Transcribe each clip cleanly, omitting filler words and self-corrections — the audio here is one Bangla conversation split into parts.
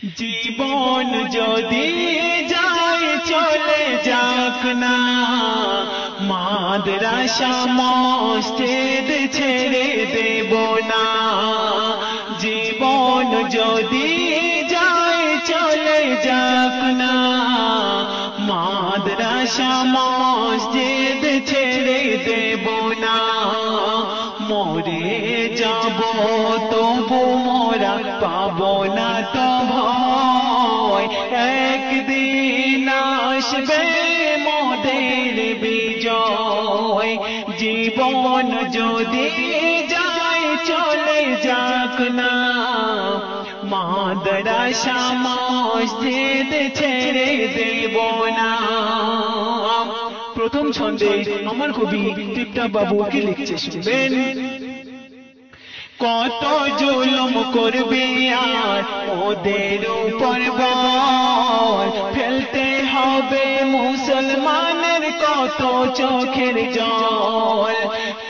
জীবন যদি যায় চলে যাক না, মাদ্রাসা মসজিদ ছেড়ে দেব না। জীবন যদি যায় চলে যাক না, মাদ্রাসা মসজিদ ছেড়ে দেব না। মরে যাব তবু মোরা পাবো না তো ভয়, একদিন আসবে মোদের বিজয়। জীবন যদি যায় চলে যাক না, মাদ্রাসা মসজিদ ছেড়ে দেব না। প্রথম ছন্দে আমার কবি টিপটা বাবু কি লিখছে শুনবেন। কত জুলুম করবে আর ওদের উপর বল, ফেলতে হবে মুসলমানের কত চোখের জল।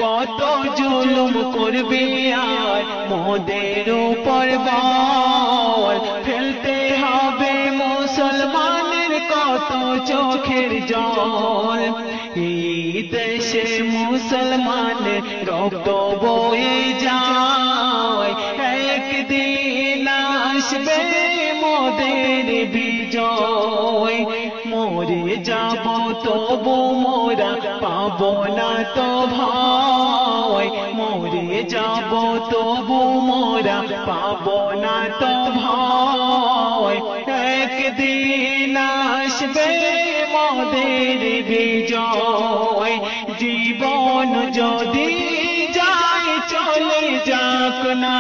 কত জুলুম করবে আর ওদের উপর বল, ফেলতে হবে মুসলমানের কত চোখের জল। এই দেশে মুসলমান রক্ত বয়ে যায়, একদিন আসবে মোদের বিজয়। মরে যাব তবু মোরা পাবো না তো ভয়, মরে যাব তবু মোরা পাবো না তো ভয়। একদিন আসবে মোদের বিজয়। জীবন যদি যায় চলে যাক না,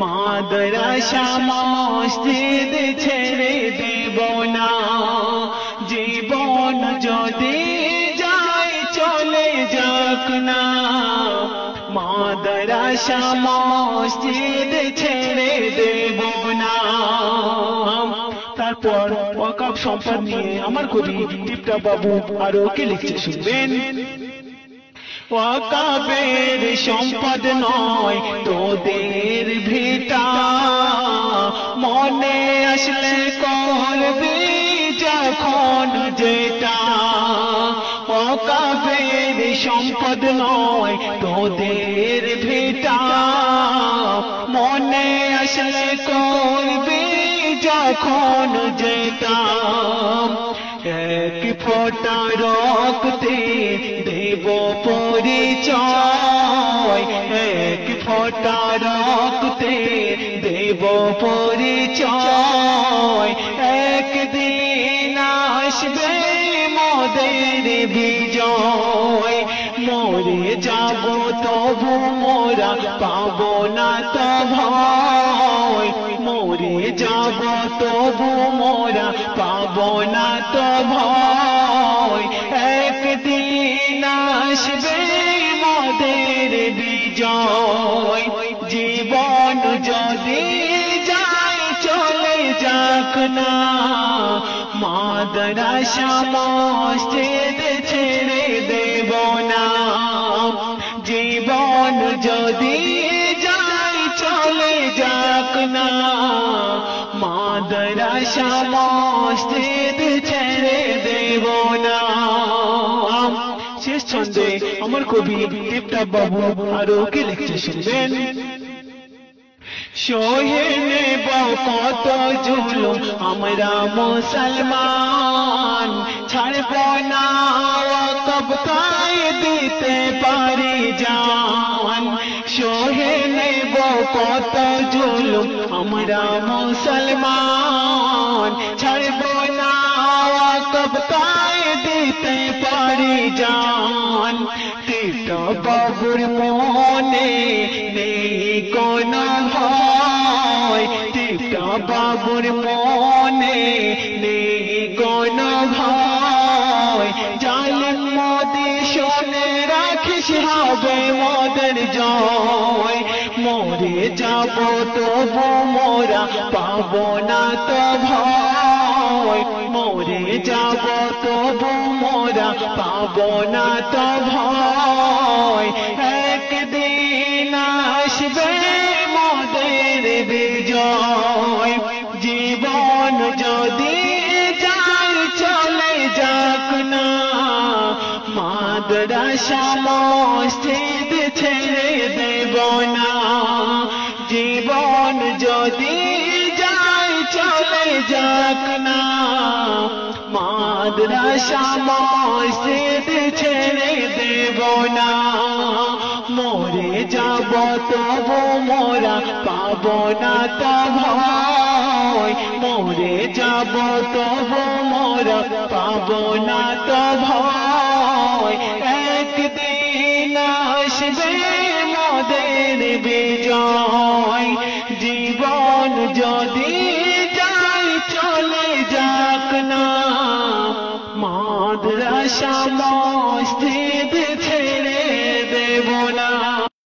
মাদ্রাসা মসজিদ ছেড়ে দেব না। জীবন যদি যায় চলে যাক না, মাদ্রাসা মসজিদ ছেড়ে দেব না। তারপর ওয়াকফ সম্পদ নিয়ে আমার কবি টিপটা বাবু আরো কি লিখছে শুনবেন। ওয়াকফের সম্পদ নয় তোদের ভিটা, মনে আসলে করবি যখন যেটা। ওয়াকফের সম্পদ নয় তোদের ভিটা, মনে আসলে করবি যখন যেটা। এক ফোঁটা রক্তে দেব পরিচয়, এক ফোঁটা রক্তে দেব পরিচয়। একদিন আসবে মোদের বিজয়। মরে যাব তবু মোরা পাবো না তো ভয়, মরে যাব তবু মোরা পাবো না তো ভয়। একদিন আসবে মোদের বিজয়। জীবন যদি যায় চলে যাক না, মাদ্রাসা মসজিদ ছেড়ে দেব না। জীবন যদি যায় চলে যাক না, মাদ্রাসা মসজিদ ছেড়ে দেব না। শেষ ছন্দে আমার কবি টিপটা বাবু আরো কি লিখছে শুনবেন। সহে নেব কত জুলুম আমরা মুসলমান, ছাড়ব না ওয়াকফ তাই দিতে পারি জান। সহে নেব কত জুলুম আমরা মুসলমান, ছাড়ব না ওয়াকফ তাই দিতে পারি জান। টিপটা বাবুর মনে নেই কোনো ভয়, টিপটা বাবুর মনে নেই কোনো ভয়। জালিম মোদি শুনে রাখিস হবে মোদের জয়। মরে যাব তবু মোরা পাবো না তো ভয়, মরে যাব তবু মোরা পাবো না তো ভয়। একদিন আসবে মোদের বিজয়। জীবন যদি যায় চলে যাক না, মাদ্রাসা মসজিদ ছেড়ে দেব না। জীবন যদি যায় চলে যাক না, মাদ্রাসা মসজিদ ছেড়ে দেব না। মরে যাব তবু মোরা পাব না তো ভয়, মরে যাব তবু মোরা পাব না তো ভয়। একদিন আসবে মোদের বিজয়, জীবন যদি যায় চলে যাক না, মাদ্রাসা